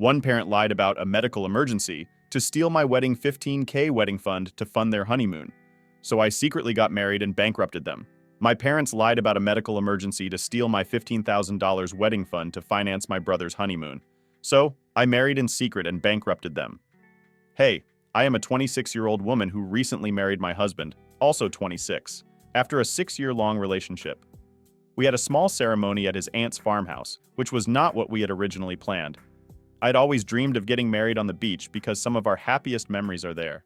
One parent lied about a medical emergency to steal my wedding 15K wedding fund to fund their honeymoon. So I secretly got married and bankrupted them. My parents lied about a medical emergency to steal my $15,000 wedding fund to finance my brother's honeymoon. So I married in secret and bankrupted them. Hey, I am a 26-year-old woman who recently married my husband, also 26, after a 6-year-long relationship. We had a small ceremony at his aunt's farmhouse, which was not what we had originally planned. I'd always dreamed of getting married on the beach because some of our happiest memories are there.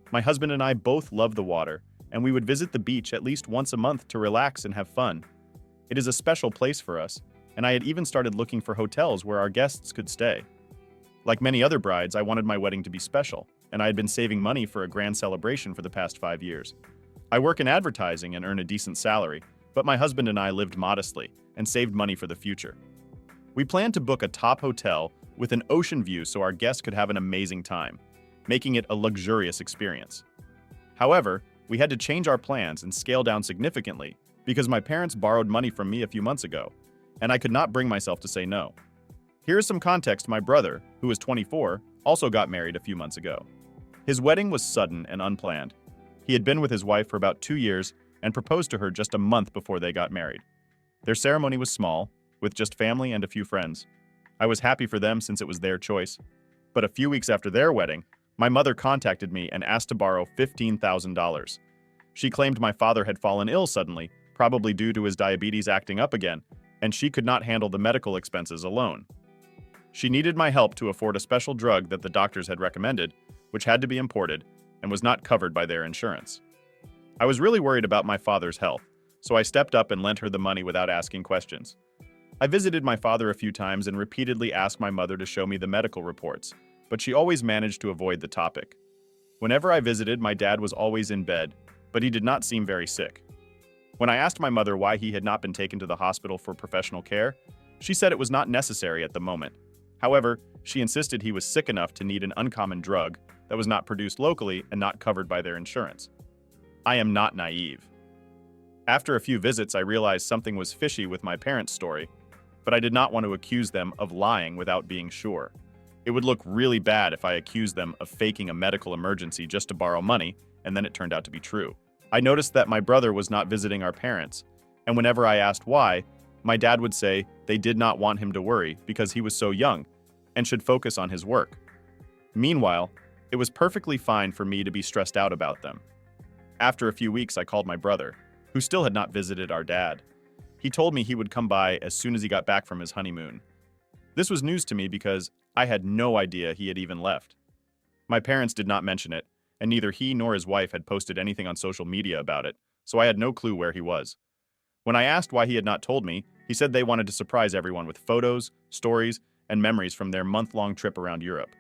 My husband and I both love the water, and we would visit the beach at least once a month to relax and have fun. It is a special place for us, and I had even started looking for hotels where our guests could stay. Like many other brides, I wanted my wedding to be special, and I had been saving money for a grand celebration for the past 5 years. I work in advertising and earn a decent salary, but my husband and I lived modestly and saved money for the future. We planned to book a top hotel with an ocean view so our guests could have an amazing time, making it a luxurious experience. However, we had to change our plans and scale down significantly because my parents borrowed money from me a few months ago, and I could not bring myself to say no. Here is some context. My brother, who is 24, also got married a few months ago. His wedding was sudden and unplanned. He had been with his wife for about 2 years and proposed to her just a month before they got married. Their ceremony was small, with just family and a few friends. I was happy for them since it was their choice. But a few weeks after their wedding, my mother contacted me and asked to borrow $15,000. She claimed my father had fallen ill suddenly, probably due to his diabetes acting up again, and she could not handle the medical expenses alone. She needed my help to afford a special drug that the doctors had recommended, which had to be imported and was not covered by their insurance. I was really worried about my father's health, so I stepped up and lent her the money without asking questions. I visited my father a few times and repeatedly asked my mother to show me the medical reports, but she always managed to avoid the topic. Whenever I visited, my dad was always in bed, but he did not seem very sick. When I asked my mother why he had not been taken to the hospital for professional care, she said it was not necessary at the moment. However, she insisted he was sick enough to need an uncommon drug that was not produced locally and not covered by their insurance. I am not naive. After a few visits, I realized something was fishy with my parents' story, but I did not want to accuse them of lying without being sure. It would look really bad if I accused them of faking a medical emergency just to borrow money, and then it turned out to be true. I noticed that my brother was not visiting our parents, and whenever I asked why, my dad would say they did not want him to worry because he was so young and should focus on his work. Meanwhile, it was perfectly fine for me to be stressed out about them. After a few weeks, I called my brother, who still had not visited our dad. He told me he would come by as soon as he got back from his honeymoon. This was news to me because I had no idea he had even left. My parents did not mention it, and neither he nor his wife had posted anything on social media about it, so I had no clue where he was. When I asked why he had not told me, he said they wanted to surprise everyone with photos, stories, and memories from their month-long trip around Europe.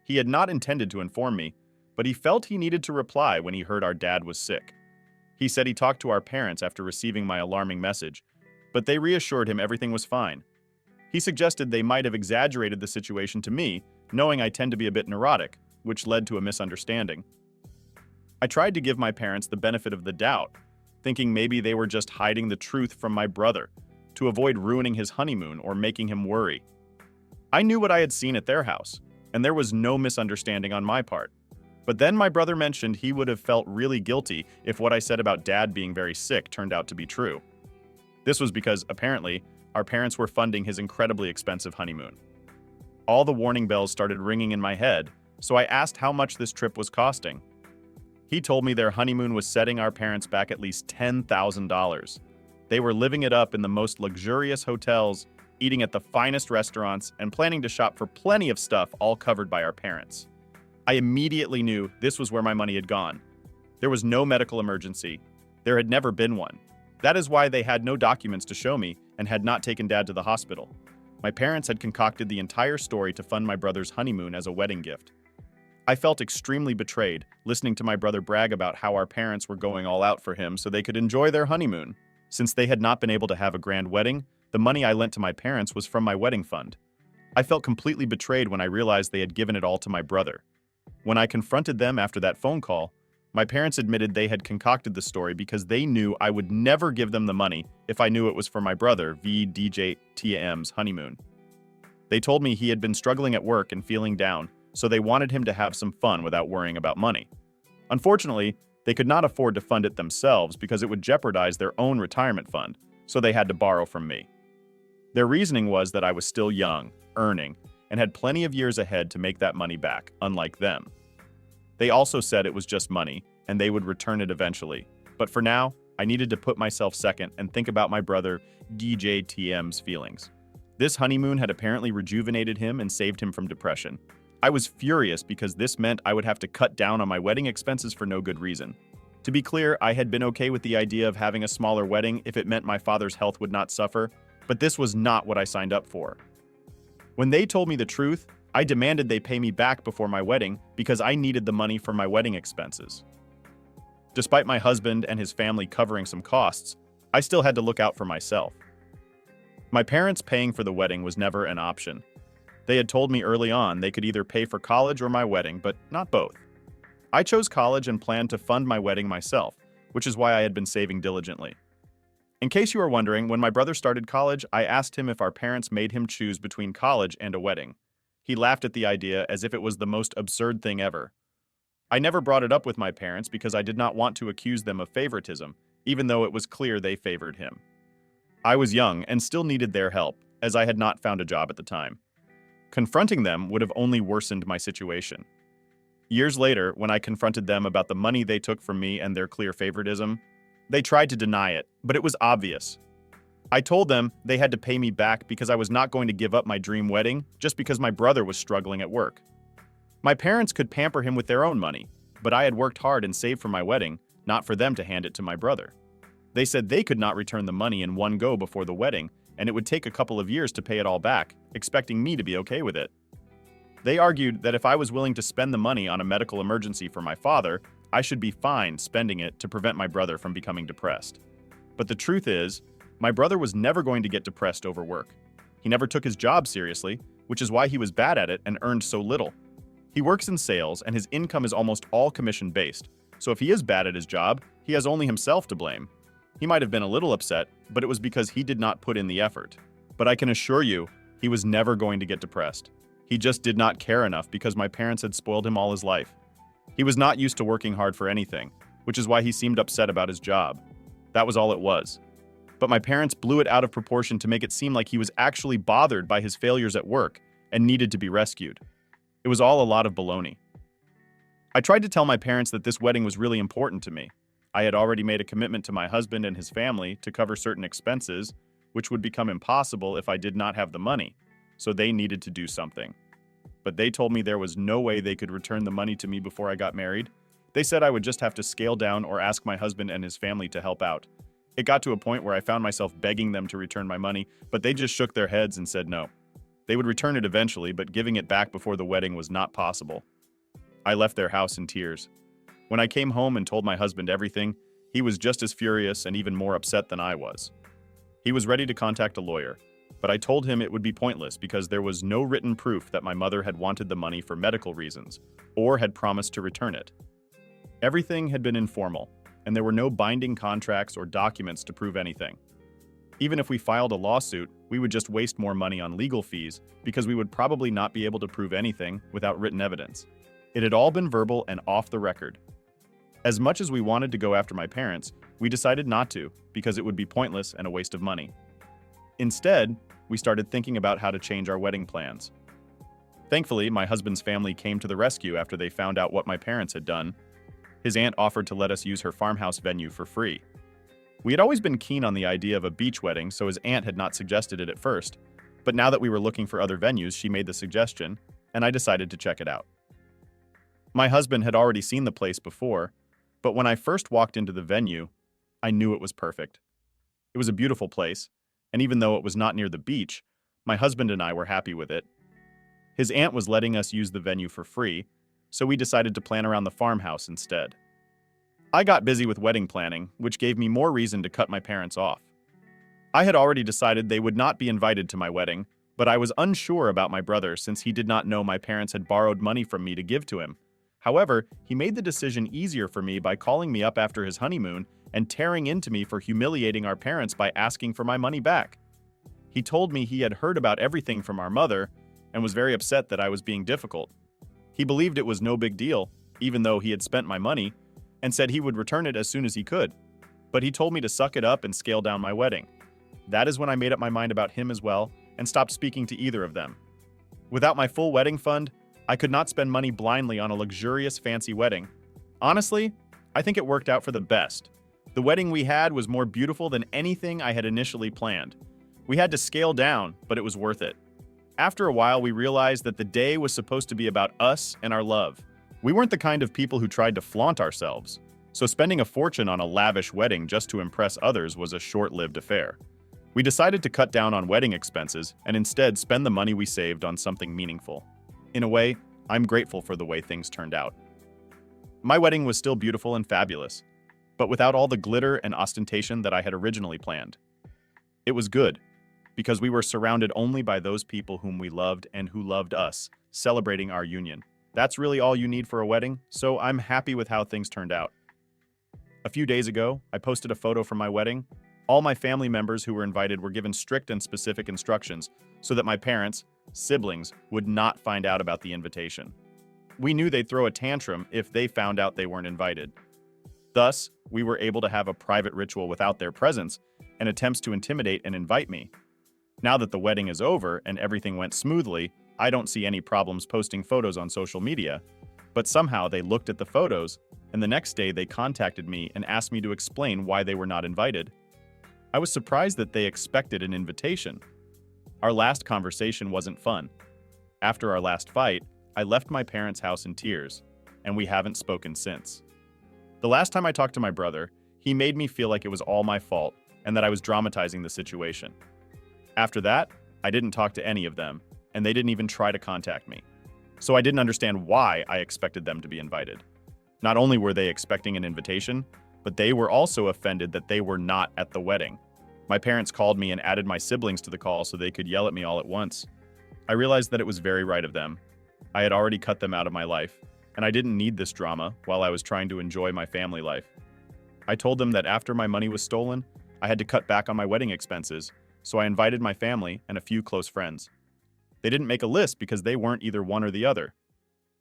He had not intended to inform me, but he felt he needed to reply when he heard our dad was sick. He said he talked to our parents after receiving my alarming message, but they reassured him everything was fine. He suggested they might have exaggerated the situation to me, knowing I tend to be a bit neurotic, which led to a misunderstanding. I tried to give my parents the benefit of the doubt, thinking maybe they were just hiding the truth from my brother to avoid ruining his honeymoon or making him worry. I knew what I had seen at their house, and there was no misunderstanding on my part. But then my brother mentioned he would have felt really guilty if what I said about Dad being very sick turned out to be true. This was because, apparently, our parents were funding his incredibly expensive honeymoon. All the warning bells started ringing in my head, so I asked how much this trip was costing. He told me their honeymoon was setting our parents back at least $10,000. They were living it up in the most luxurious hotels, eating at the finest restaurants, and planning to shop for plenty of stuff all covered by our parents. I immediately knew this was where my money had gone. There was no medical emergency. There had never been one. That is why they had no documents to show me and had not taken Dad to the hospital. My parents had concocted the entire story to fund my brother's honeymoon as a wedding gift. I felt extremely betrayed, listening to my brother brag about how our parents were going all out for him so they could enjoy their honeymoon. Since they had not been able to have a grand wedding, the money I lent to my parents was from my wedding fund. I felt completely betrayed when I realized they had given it all to my brother. When I confronted them after that phone call, my parents admitted they had concocted the story because they knew I would never give them the money if I knew it was for my brother, VDJ TM's honeymoon. They told me he had been struggling at work and feeling down, so they wanted him to have some fun without worrying about money. Unfortunately, they could not afford to fund it themselves because it would jeopardize their own retirement fund, so they had to borrow from me. Their reasoning was that I was still young, earning, and had plenty of years ahead to make that money back, unlike them. They also said it was just money, and they would return it eventually. But for now, I needed to put myself second and think about my brother DJTM's feelings. This honeymoon had apparently rejuvenated him and saved him from depression. I was furious because this meant I would have to cut down on my wedding expenses for no good reason. To be clear, I had been okay with the idea of having a smaller wedding if it meant my father's health would not suffer, but this was not what I signed up for. When they told me the truth, I demanded they pay me back before my wedding because I needed the money for my wedding expenses. Despite my husband and his family covering some costs, I still had to look out for myself. My parents paying for the wedding was never an option. They had told me early on they could either pay for college or my wedding, but not both. I chose college and planned to fund my wedding myself, which is why I had been saving diligently. In case you are wondering, when my brother started college, I asked him if our parents made him choose between college and a wedding. He laughed at the idea as if it was the most absurd thing ever. I never brought it up with my parents because I did not want to accuse them of favoritism, even though it was clear they favored him. I was young and still needed their help, as I had not found a job at the time. Confronting them would have only worsened my situation. Years later, when I confronted them about the money they took from me and their clear favoritism, they tried to deny it, but it was obvious. I told them they had to pay me back because I was not going to give up my dream wedding just because my brother was struggling at work. My parents could pamper him with their own money, but I had worked hard and saved for my wedding, not for them to hand it to my brother. They said they could not return the money in one go before the wedding, and it would take a couple of years to pay it all back, expecting me to be okay with it. They argued that if I was willing to spend the money on a medical emergency for my father, I should be fine spending it to prevent my brother from becoming depressed. But the truth is, my brother was never going to get depressed over work. He never took his job seriously, which is why he was bad at it and earned so little. He works in sales, and his income is almost all commission-based, so if he is bad at his job, he has only himself to blame. He might have been a little upset, but it was because he did not put in the effort. But I can assure you, he was never going to get depressed. He just did not care enough because my parents had spoiled him all his life. He was not used to working hard for anything, which is why he seemed upset about his job. That was all it was. But my parents blew it out of proportion to make it seem like he was actually bothered by his failures at work and needed to be rescued. It was all a lot of baloney. I tried to tell my parents that this wedding was really important to me. I had already made a commitment to my husband and his family to cover certain expenses, which would become impossible if I did not have the money, so they needed to do something. But they told me there was no way they could return the money to me before I got married. They said I would just have to scale down or ask my husband and his family to help out. It got to a point where I found myself begging them to return my money, but they just shook their heads and said no. They would return it eventually, but giving it back before the wedding was not possible. I left their house in tears. When I came home and told my husband everything, he was just as furious and even more upset than I was. He was ready to contact a lawyer, but I told him it would be pointless because there was no written proof that my mother had wanted the money for medical reasons or had promised to return it. Everything had been informal, and there were no binding contracts or documents to prove anything. Even if we filed a lawsuit, we would just waste more money on legal fees because we would probably not be able to prove anything without written evidence. It had all been verbal and off the record. As much as we wanted to go after my parents, we decided not to because it would be pointless and a waste of money. Instead, we started thinking about how to change our wedding plans. Thankfully, my husband's family came to the rescue after they found out what my parents had done. His aunt offered to let us use her farmhouse venue for free. We had always been keen on the idea of a beach wedding, so his aunt had not suggested it at first. But now that we were looking for other venues, she made the suggestion, and I decided to check it out. My husband had already seen the place before, but when I first walked into the venue, I knew it was perfect. It was a beautiful place, and even though it was not near the beach, my husband and I were happy with it. His aunt was letting us use the venue for free, so we decided to plan around the farmhouse instead. I got busy with wedding planning, which gave me more reason to cut my parents off. I had already decided they would not be invited to my wedding, but I was unsure about my brother since he did not know my parents had borrowed money from me to give to him. However, he made the decision easier for me by calling me up after his honeymoon and tearing into me for humiliating our parents by asking for my money back. He told me he had heard about everything from our mother, and was very upset that I was being difficult. He believed it was no big deal, even though he had spent my money, and said he would return it as soon as he could. But he told me to suck it up and scale down my wedding. That is when I made up my mind about him as well and stopped speaking to either of them. Without my full wedding fund, I could not spend money blindly on a luxurious, fancy wedding. Honestly, I think it worked out for the best. The wedding we had was more beautiful than anything I had initially planned. We had to scale down, but it was worth it. After a while, we realized that the day was supposed to be about us and our love. We weren't the kind of people who tried to flaunt ourselves, so spending a fortune on a lavish wedding just to impress others was a short-lived affair. We decided to cut down on wedding expenses and instead spend the money we saved on something meaningful. In a way, I'm grateful for the way things turned out. My wedding was still beautiful and fabulous, but without all the glitter and ostentation that I had originally planned. It was good, because we were surrounded only by those people whom we loved and who loved us, celebrating our union. That's really all you need for a wedding, so I'm happy with how things turned out. A few days ago, I posted a photo from my wedding. All my family members who were invited were given strict and specific instructions so that my parents, siblings, would not find out about the invitation. We knew they'd throw a tantrum if they found out they weren't invited. Thus, we were able to have a private ritual without their presence and attempts to intimidate and invite me. Now that the wedding is over and everything went smoothly, I don't see any problems posting photos on social media, but somehow they looked at the photos, and the next day they contacted me and asked me to explain why they were not invited. I was surprised that they expected an invitation. Our last conversation wasn't fun. After our last fight, I left my parents' house in tears, and we haven't spoken since. The last time I talked to my brother, he made me feel like it was all my fault and that I was dramatizing the situation. After that, I didn't talk to any of them, and they didn't even try to contact me. So I didn't understand why I expected them to be invited. Not only were they expecting an invitation, but they were also offended that they were not at the wedding. My parents called me and added my siblings to the call so they could yell at me all at once. I realized that it was very right of them. I had already cut them out of my life, and I didn't need this drama while I was trying to enjoy my family life. I told them that after my money was stolen, I had to cut back on my wedding expenses, so I invited my family and a few close friends. They didn't make a list because they weren't either one or the other.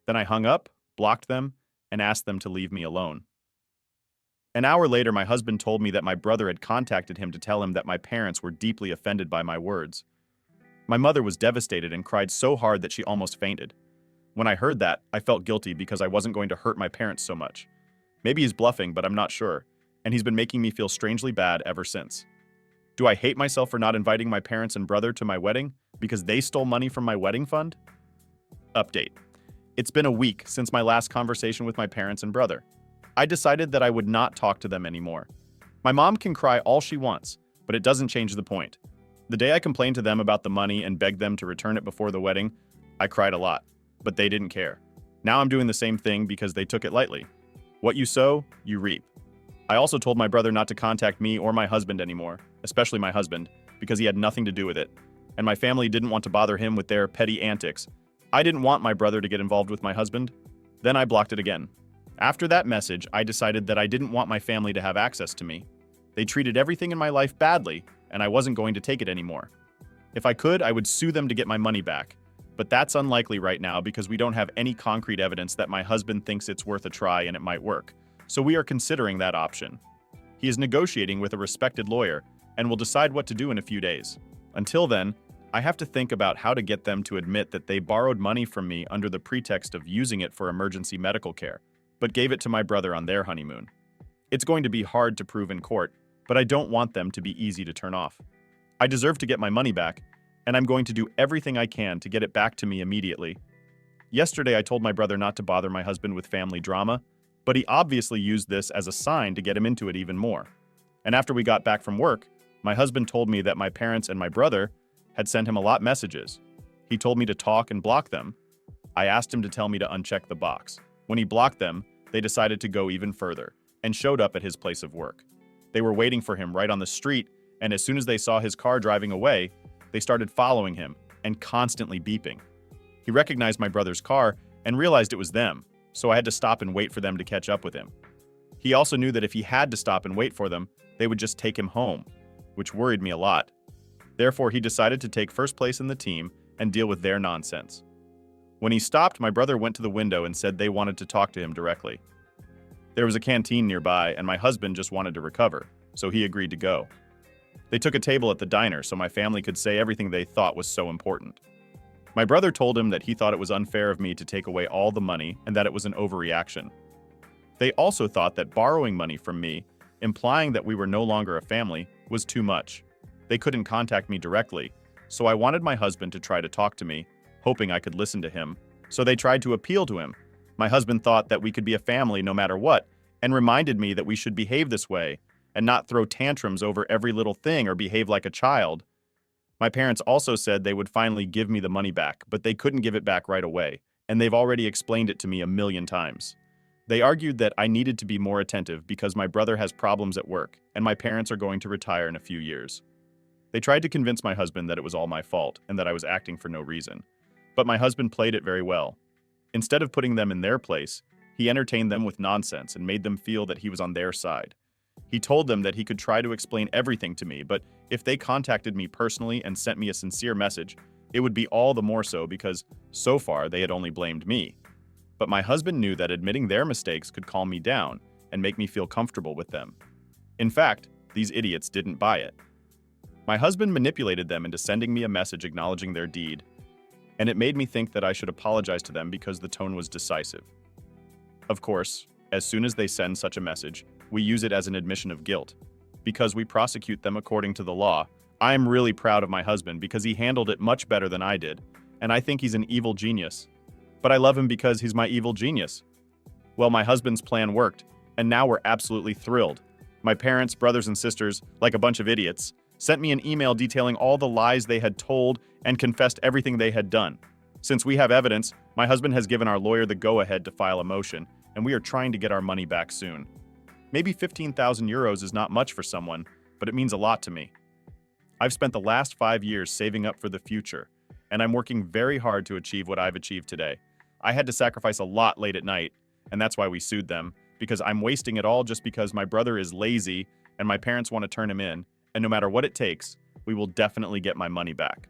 Then I hung up, blocked them, and asked them to leave me alone. An hour later, my husband told me that my brother had contacted him to tell him that my parents were deeply offended by my words. My mother was devastated and cried so hard that she almost fainted. When I heard that, I felt guilty because I wasn't going to hurt my parents so much. Maybe he's bluffing, but I'm not sure, and he's been making me feel strangely bad ever since. Do I hate myself for not inviting my parents and brother to my wedding because they stole money from my wedding fund? Update. It's been a week since my last conversation with my parents and brother. I decided that I would not talk to them anymore. My mom can cry all she wants, but it doesn't change the point. The day I complained to them about the money and begged them to return it before the wedding, I cried a lot, but they didn't care. Now I'm doing the same thing because they took it lightly. What you sow, you reap. I also told my brother not to contact me or my husband anymore, especially my husband, because he had nothing to do with it, and my family didn't want to bother him with their petty antics. I didn't want my brother to get involved with my husband. Then I blocked it again. After that message, I decided that I didn't want my family to have access to me. They treated everything in my life badly, and I wasn't going to take it anymore. If I could, I would sue them to get my money back. But that's unlikely right now because we don't have any concrete evidence that my husband thinks it's worth a try and it might work. So we are considering that option. He is negotiating with a respected lawyer and will decide what to do in a few days. Until then, I have to think about how to get them to admit that they borrowed money from me under the pretext of using it for emergency medical care, but gave it to my brother on their honeymoon. It's going to be hard to prove in court, but I don't want them to be easy to turn off. I deserve to get my money back, and I'm going to do everything I can to get it back to me immediately. Yesterday, I told my brother not to bother my husband with family drama, but he obviously used this as a sign to get him into it even more. And after we got back from work, my husband told me that my parents and my brother had sent him a lot of messages. He told me to talk and block them. I asked him to tell me to uncheck the box. When he blocked them, they decided to go even further and showed up at his place of work. They were waiting for him right on the street, and as soon as they saw his car driving away, they started following him and constantly beeping. He recognized my brother's car and realized it was them, so I had to stop and wait for them to catch up with him. He also knew that if he had to stop and wait for them, they would just take him home, which worried me a lot. Therefore, he decided to take first place in the team and deal with their nonsense. When he stopped, my brother went to the window and said they wanted to talk to him directly. There was a canteen nearby, and my husband just wanted to recover, so he agreed to go. They took a table at the diner so my family could say everything they thought was so important. My brother told him that he thought it was unfair of me to take away all the money and that it was an overreaction. They also thought that borrowing money from me, implying that we were no longer a family, was too much. They couldn't contact me directly, so I wanted my husband to try to talk to me, hoping I could listen to him. So they tried to appeal to him. My husband thought that we could be a family no matter what, and reminded me that we should behave this way and not throw tantrums over every little thing or behave like a child. My parents also said they would finally give me the money back, but they couldn't give it back right away, and they've already explained it to me a million times. They argued that I needed to be more attentive because my brother has problems at work, and my parents are going to retire in a few years. They tried to convince my husband that it was all my fault and that I was acting for no reason. But my husband played it very well. Instead of putting them in their place, he entertained them with nonsense and made them feel that he was on their side. He told them that he could try to explain everything to me, but if they contacted me personally and sent me a sincere message, it would be all the more so because, so far, they had only blamed me. But my husband knew that admitting their mistakes could calm me down and make me feel comfortable with them. In fact, these idiots didn't buy it. My husband manipulated them into sending me a message acknowledging their deed, and it made me think that I should apologize to them because the tone was decisive. Of course, as soon as they send such a message, we use it as an admission of guilt. Because we prosecute them according to the law, I am really proud of my husband because he handled it much better than I did, and I think he's an evil genius. But I love him because he's my evil genius. Well, my husband's plan worked, and now we're absolutely thrilled. My parents, brothers, and sisters, like a bunch of idiots, sent me an email detailing all the lies they had told and confessed everything they had done. Since we have evidence, my husband has given our lawyer the go-ahead to file a motion, and we are trying to get our money back soon. Maybe 15,000 euros is not much for someone, but it means a lot to me. I've spent the last 5 years saving up for the future, and I'm working very hard to achieve what I've achieved today. I had to sacrifice a lot late at night, and that's why we sued them, because I'm wasting it all just because my brother is lazy and my parents want to turn him in, and no matter what it takes, we will definitely get my money back.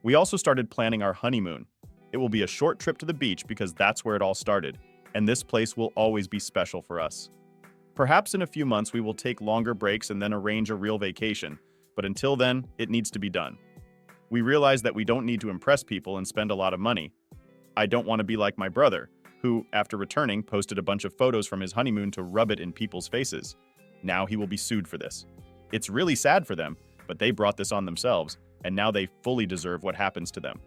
We also started planning our honeymoon. It will be a short trip to the beach because that's where it all started, and this place will always be special for us. Perhaps in a few months we will take longer breaks and then arrange a real vacation, but until then, it needs to be done. We realize that we don't need to impress people and spend a lot of money. I don't want to be like my brother, who, after returning, posted a bunch of photos from his honeymoon to rub it in people's faces. Now he will be sued for this. It's really sad for them, but they brought this on themselves, and now they fully deserve what happens to them.